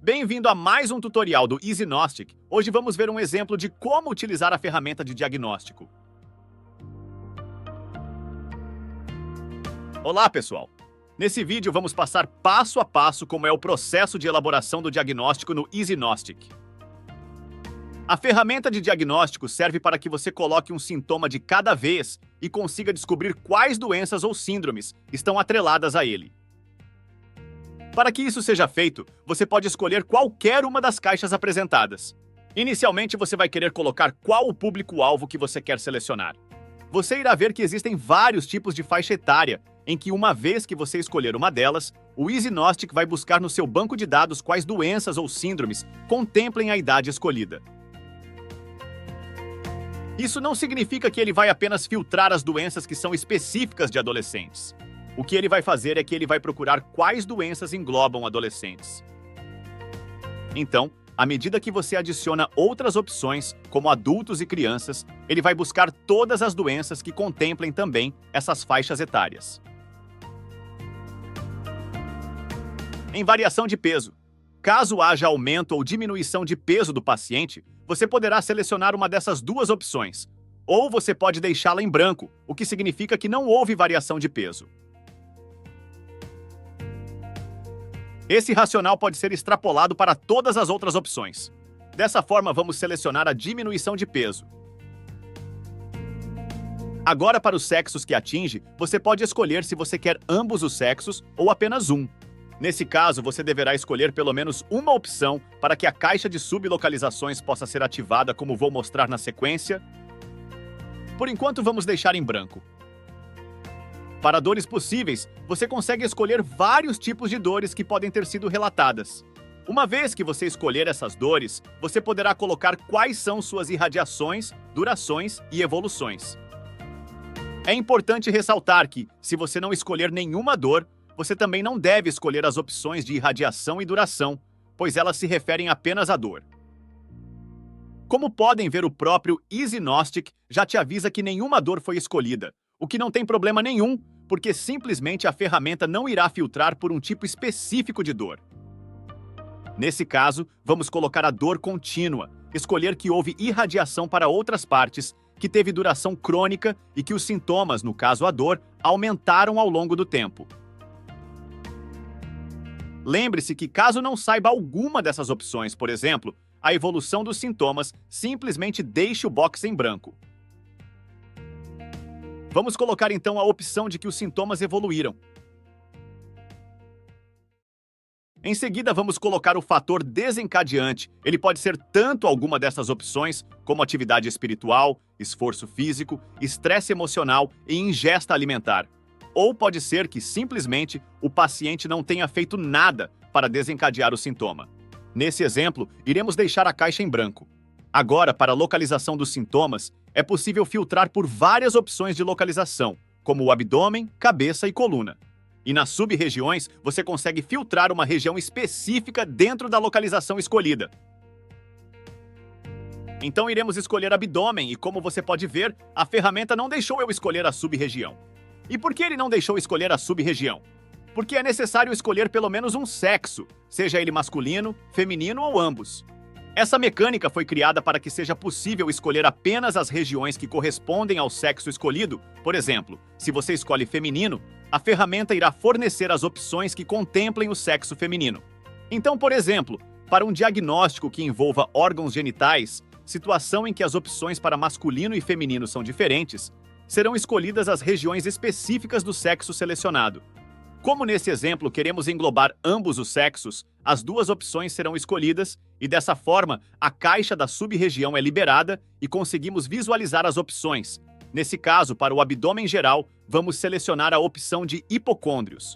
Bem-vindo a mais um tutorial do EasyGnostic. Hoje vamos ver um exemplo de como utilizar a ferramenta de diagnóstico. Olá, pessoal! Nesse vídeo vamos passar passo a passo como é o processo de elaboração do diagnóstico no EasyGnostic. A ferramenta de diagnóstico serve para que você coloque um sintoma de cada vez e consiga descobrir quais doenças ou síndromes estão atreladas a ele. Para que isso seja feito, você pode escolher qualquer uma das caixas apresentadas. Inicialmente, você vai querer colocar qual o público-alvo que você quer selecionar. Você irá ver que existem vários tipos de faixa etária, em que uma vez que você escolher uma delas, o EasyGnostic vai buscar no seu banco de dados quais doenças ou síndromes contemplem a idade escolhida. Isso não significa que ele vai apenas filtrar as doenças que são específicas de adolescentes. O que ele vai fazer é que ele vai procurar quais doenças englobam adolescentes. Então, à medida que você adiciona outras opções, como adultos e crianças, ele vai buscar todas as doenças que contemplem também essas faixas etárias. Em variação de peso. Caso haja aumento ou diminuição de peso do paciente, você poderá selecionar uma dessas duas opções, ou você pode deixá-la em branco, o que significa que não houve variação de peso. Esse racional pode ser extrapolado para todas as outras opções. Dessa forma, vamos selecionar a diminuição de peso. Agora, para os sexos que atinge, você pode escolher se você quer ambos os sexos ou apenas um. Nesse caso, você deverá escolher pelo menos uma opção para que a caixa de sublocalizações possa ser ativada, como vou mostrar na sequência. Por enquanto, vamos deixar em branco. Para dores possíveis, você consegue escolher vários tipos de dores que podem ter sido relatadas. Uma vez que você escolher essas dores, você poderá colocar quais são suas irradiações, durações e evoluções. É importante ressaltar que, se você não escolher nenhuma dor, você também não deve escolher as opções de irradiação e duração, pois elas se referem apenas à dor. Como podem ver, o próprio EasyGnostic já te avisa que nenhuma dor foi escolhida, o que não tem problema nenhum, porque simplesmente a ferramenta não irá filtrar por um tipo específico de dor. Nesse caso, vamos colocar a dor contínua, escolher que houve irradiação para outras partes, que teve duração crônica e que os sintomas, no caso a dor, aumentaram ao longo do tempo. Lembre-se que, caso não saiba alguma dessas opções, por exemplo, a evolução dos sintomas, simplesmente deixe o box em branco. Vamos colocar então a opção de que os sintomas evoluíram. Em seguida, vamos colocar o fator desencadeante. Ele pode ser tanto alguma dessas opções, como atividade espiritual, esforço físico, estresse emocional e ingesta alimentar. Ou pode ser que, simplesmente, o paciente não tenha feito nada para desencadear o sintoma. Nesse exemplo, iremos deixar a caixa em branco. Agora, para a localização dos sintomas, é possível filtrar por várias opções de localização, como o abdômen, cabeça e coluna. E nas sub-regiões, você consegue filtrar uma região específica dentro da localização escolhida. Então iremos escolher abdômen e, como você pode ver, a ferramenta não deixou eu escolher a sub-região. E por que ele não deixou escolher a sub-região? Porque é necessário escolher pelo menos um sexo, seja ele masculino, feminino ou ambos. Essa mecânica foi criada para que seja possível escolher apenas as regiões que correspondem ao sexo escolhido. Por exemplo, se você escolhe feminino, a ferramenta irá fornecer as opções que contemplem o sexo feminino. Então, por exemplo, para um diagnóstico que envolva órgãos genitais, situação em que as opções para masculino e feminino são diferentes, serão escolhidas as regiões específicas do sexo selecionado. Como nesse exemplo queremos englobar ambos os sexos, as duas opções serão escolhidas e, dessa forma, a caixa da sub-região é liberada e conseguimos visualizar as opções. Nesse caso, para o abdômen geral, vamos selecionar a opção de hipocôndrios.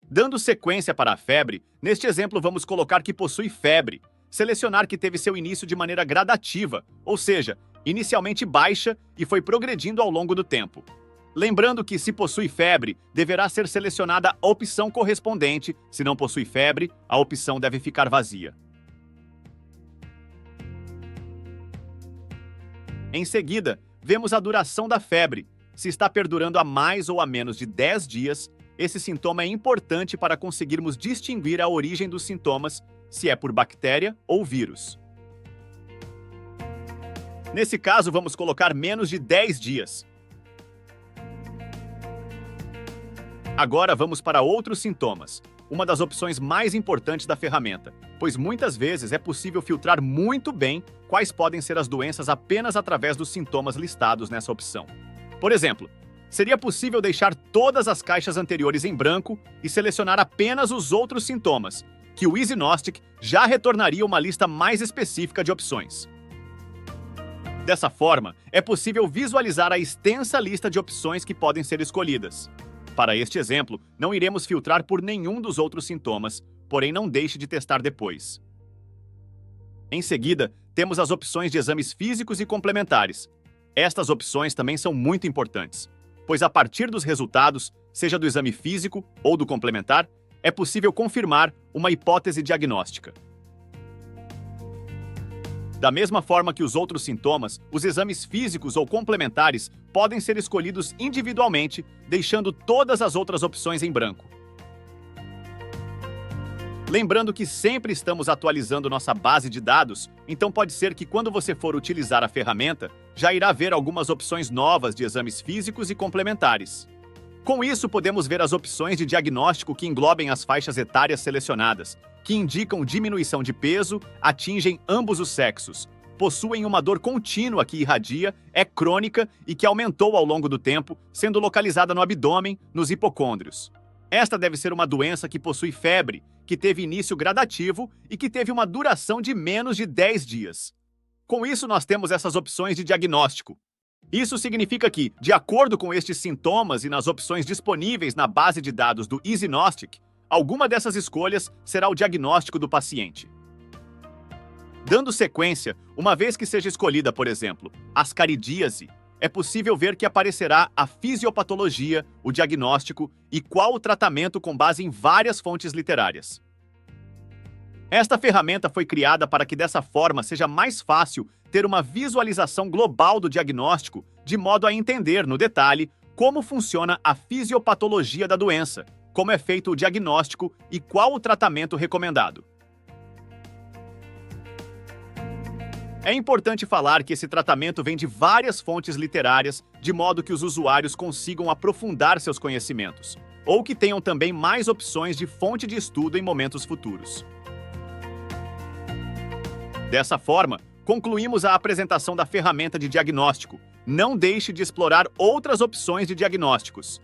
Dando sequência para a febre, neste exemplo vamos colocar que possui febre, selecionar que teve seu início de maneira gradativa, ou seja, inicialmente baixa e foi progredindo ao longo do tempo. Lembrando que, se possui febre, deverá ser selecionada a opção correspondente. Se não possui febre, a opção deve ficar vazia. Em seguida, vemos a duração da febre. Se está perdurando a mais ou a menos de 10 dias, esse sintoma é importante para conseguirmos distinguir a origem dos sintomas, se é por bactéria ou vírus. Nesse caso, vamos colocar menos de 10 dias. Agora vamos para outros sintomas, uma das opções mais importantes da ferramenta, pois muitas vezes é possível filtrar muito bem quais podem ser as doenças apenas através dos sintomas listados nessa opção. Por exemplo, seria possível deixar todas as caixas anteriores em branco e selecionar apenas os outros sintomas, que o EasyGnostic já retornaria uma lista mais específica de opções. Dessa forma, é possível visualizar a extensa lista de opções que podem ser escolhidas. Para este exemplo, não iremos filtrar por nenhum dos outros sintomas, porém não deixe de testar depois. Em seguida, temos as opções de exames físicos e complementares. Estas opções também são muito importantes, pois a partir dos resultados, seja do exame físico ou do complementar, é possível confirmar uma hipótese diagnóstica. Da mesma forma que os outros sintomas, os exames físicos ou complementares podem ser escolhidos individualmente, deixando todas as outras opções em branco. Lembrando que sempre estamos atualizando nossa base de dados, então pode ser que quando você for utilizar a ferramenta, já irá ver algumas opções novas de exames físicos e complementares. Com isso, podemos ver as opções de diagnóstico que englobem as faixas etárias selecionadas, que indicam diminuição de peso, atingem ambos os sexos, possuem uma dor contínua que irradia, é crônica e que aumentou ao longo do tempo, sendo localizada no abdômen, nos hipocôndrios. Esta deve ser uma doença que possui febre, que teve início gradativo e que teve uma duração de menos de 10 dias. Com isso, nós temos essas opções de diagnóstico. Isso significa que, de acordo com estes sintomas e nas opções disponíveis na base de dados do EasyGnostic, alguma dessas escolhas será o diagnóstico do paciente. Dando sequência, uma vez que seja escolhida, por exemplo, ascaridíase, é possível ver que aparecerá a fisiopatologia, o diagnóstico e qual o tratamento com base em várias fontes literárias. Esta ferramenta foi criada para que dessa forma seja mais fácil ter uma visualização global do diagnóstico, de modo a entender, no detalhe, como funciona a fisiopatologia da doença, como é feito o diagnóstico e qual o tratamento recomendado. É importante falar que esse tratamento vem de várias fontes literárias, de modo que os usuários consigam aprofundar seus conhecimentos, ou que tenham também mais opções de fonte de estudo em momentos futuros. Dessa forma, concluímos a apresentação da ferramenta de diagnóstico. Não deixe de explorar outras opções de diagnósticos.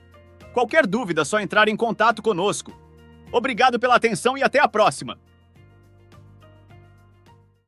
Qualquer dúvida, é só entrar em contato conosco. Obrigado pela atenção e até a próxima!